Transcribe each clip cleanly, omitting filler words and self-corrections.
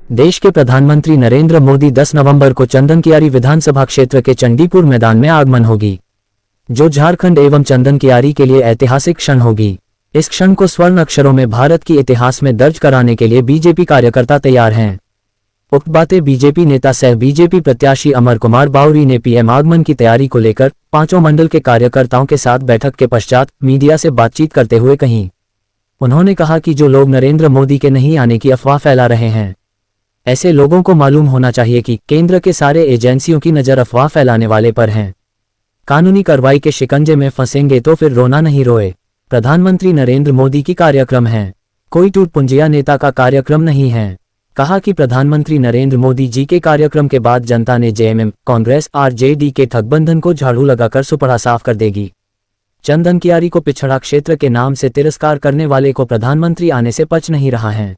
देश के प्रधानमंत्री नरेंद्र मोदी 10 नवंबर को चंदनकियारी विधानसभा क्षेत्र के चंडीपुर मैदान में आगमन होगी, जो झारखंड एवं चंदनकियारी के लिए ऐतिहासिक क्षण होगी। इस क्षण को स्वर्ण अक्षरों में भारत की इतिहास में दर्ज कराने के लिए बीजेपी कार्यकर्ता तैयार हैं। उक्त बातें बीजेपी नेता सह बीजेपी प्रत्याशी अमर कुमार बावरी ने पीएम आगमन की तैयारी को लेकर पांचों मंडल के कार्यकर्ताओं के साथ बैठक के पश्चात मीडिया से बातचीत करते हुए कही। उन्होंने कहा कि जो लोग नरेंद्र मोदी के नहीं आने की अफवाह फैला रहे हैं, ऐसे लोगों को मालूम होना चाहिए कि केंद्र के सारे एजेंसियों की नज़र अफवाह फैलाने वाले पर है। कानूनी कार्रवाई के शिकंजे में फंसेंगे तो फिर रोना नहीं रोए। प्रधानमंत्री नरेंद्र मोदी की कार्यक्रम है, कोई टूटपुंजिया नेता का कार्यक्रम नहीं है। कहा कि प्रधानमंत्री नरेंद्र मोदी जी के कार्यक्रम के बाद जनता ने जेएमएम, कांग्रेस, आरजेडी के ठगबंधन को झाड़ू लगाकर सुपड़ा साफ कर देगी। चंदनकियारी को पिछड़ा क्षेत्र के नाम से तिरस्कार करने वाले को प्रधानमंत्री आने से पच नहीं रहा है।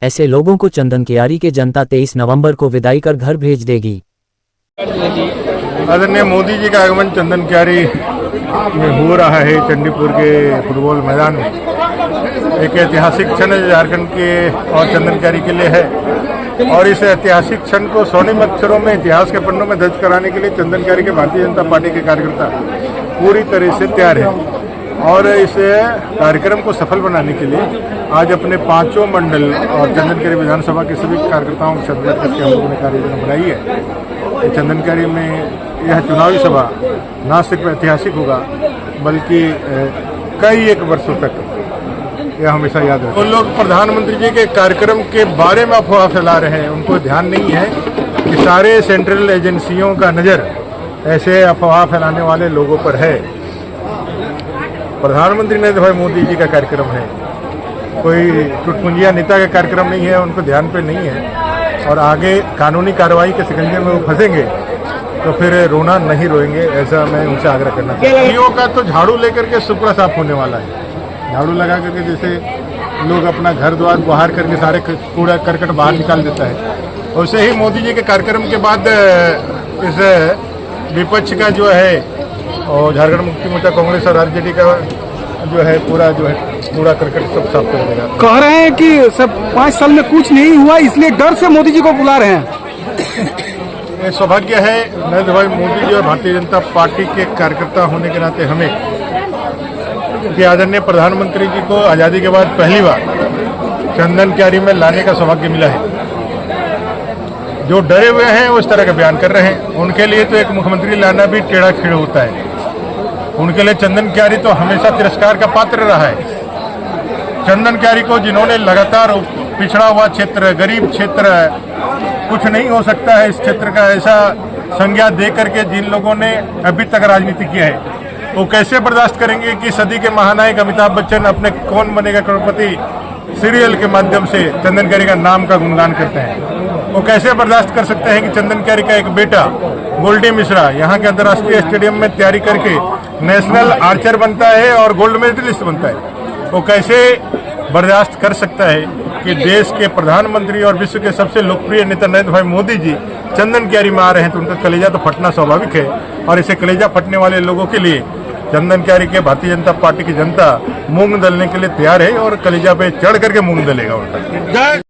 ऐसे लोगों को चंदनकियारी के जनता 23 नवंबर को विदाई कर घर भेज देगी। आदरणीय मोदी जी का आगमन चंदनकियारी में हो रहा है। चंडीपुर के फुटबॉल मैदान में एक ऐतिहासिक क्षण है, झारखंड के और चंदनकियारी के लिए है। और इस ऐतिहासिक क्षण को स्वर्णिम अक्षरों में इतिहास के पन्नों में दर्ज कराने के लिए चंदनकियारी के भारतीय जनता पार्टी के कार्यकर्ता पूरी तरह से तैयार है। और इस कार्यक्रम को सफल बनाने के लिए आज अपने पांचों मंडल और चंदनकियारी विधानसभा के सभी कार्यकर्ताओं के साथ बैठकर के हम लोगों ने कार्ययोजना बनाई है। चंदनकियारी में यह चुनावी सभा न सिर्फ ऐतिहासिक होगा बल्कि कई एक वर्षों तक यह हमेशा याद रहे। वो लोग प्रधानमंत्री जी के कार्यक्रम के बारे में अफवाह फैला रहे हैं, उनको ध्यान नहीं है कि सारे सेंट्रल एजेंसियों का नज़र ऐसे अफवाह फैलाने वाले लोगों पर है। प्रधानमंत्री नरेंद्र भाई मोदी जी का कार्यक्रम है, कोई टुटपुंजिया नेता का कार्यक्रम नहीं है, उनको ध्यान पे नहीं है। और आगे कानूनी कार्रवाई के शिकंजे में वो फंसेंगे तो फिर रोना नहीं रोएंगे, ऐसा मैं उनसे आग्रह करना चाहता हूँ। ईओ का तो झाड़ू लेकर के सुपड़ा साफ होने वाला है। झाड़ू लगा करके जैसे लोग अपना घर द्वार बाहर करके सारे कूड़ा करकट बाहर निकाल देता है, वैसे ही मोदी जी के कार्यक्रम के बाद इस विपक्ष का जो है और झारखंड मुक्ति मोर्चा, कांग्रेस और आरजेडी का जो है पूरा जो है कूड़ा करकट सब साफ कर देगा। कह रहे हैं कि सब 5 साल में कुछ नहीं हुआ, इसलिए डर से मोदी जी को बुला रहे हैं। ये सौभाग्य है नरेंद्र भाई मोदी जी और भारतीय जनता पार्टी के कार्यकर्ता होने के नाते हमें कि आदरणीय प्रधानमंत्री जी को आज़ादी के बाद पहली बार चंदनकियारी में लाने का सौभाग्य मिला है। जो डरे हुए हैं वो इस तरह का बयान कर रहे हैं, उनके लिए तो एक मुख्यमंत्री लाना भी टेढ़ा खीड़ होता है। उनके लिए चंदनकियारी तो हमेशा तिरस्कार का पात्र रहा है। चंदनकियारी को जिन्होंने लगातार पिछड़ा हुआ क्षेत्र, गरीब क्षेत्र, कुछ नहीं हो सकता है इस क्षेत्र का, ऐसा संज्ञा दे करके जिन लोगों ने अभी तक राजनीति किया है, वो कैसे बर्दाश्त करेंगे कि सदी के महानायक अमिताभ बच्चन अपने कौन बनेगा करोड़पति सीरियल के माध्यम से चंदनकियारी का नाम का गुणगान करते हैं। वो कैसे बर्दाश्त कर सकते हैं कि चंदनकियारी का एक बेटा गोल्डी मिश्रा यहाँ के अंतर्राष्ट्रीय स्टेडियम में तैयारी करके नेशनल आर्चर बनता है और गोल्ड मेडलिस्ट बनता है। वो कैसे बर्दाश्त कर सकता है कि देश के प्रधानमंत्री और विश्व के सबसे लोकप्रिय नेता नरेंद्र भाई मोदी जी चंदनकियारी में आ रहे हैं, तो उनका कलेजा तो फटना स्वाभाविक है। और इसे कलेजा फटने वाले लोगों के लिए चंदनकियारी के भारतीय जनता पार्टी की जनता मूंग दलने के लिए तैयार है और कलेजा पे चढ़ करके मूंग दलेगा उनका।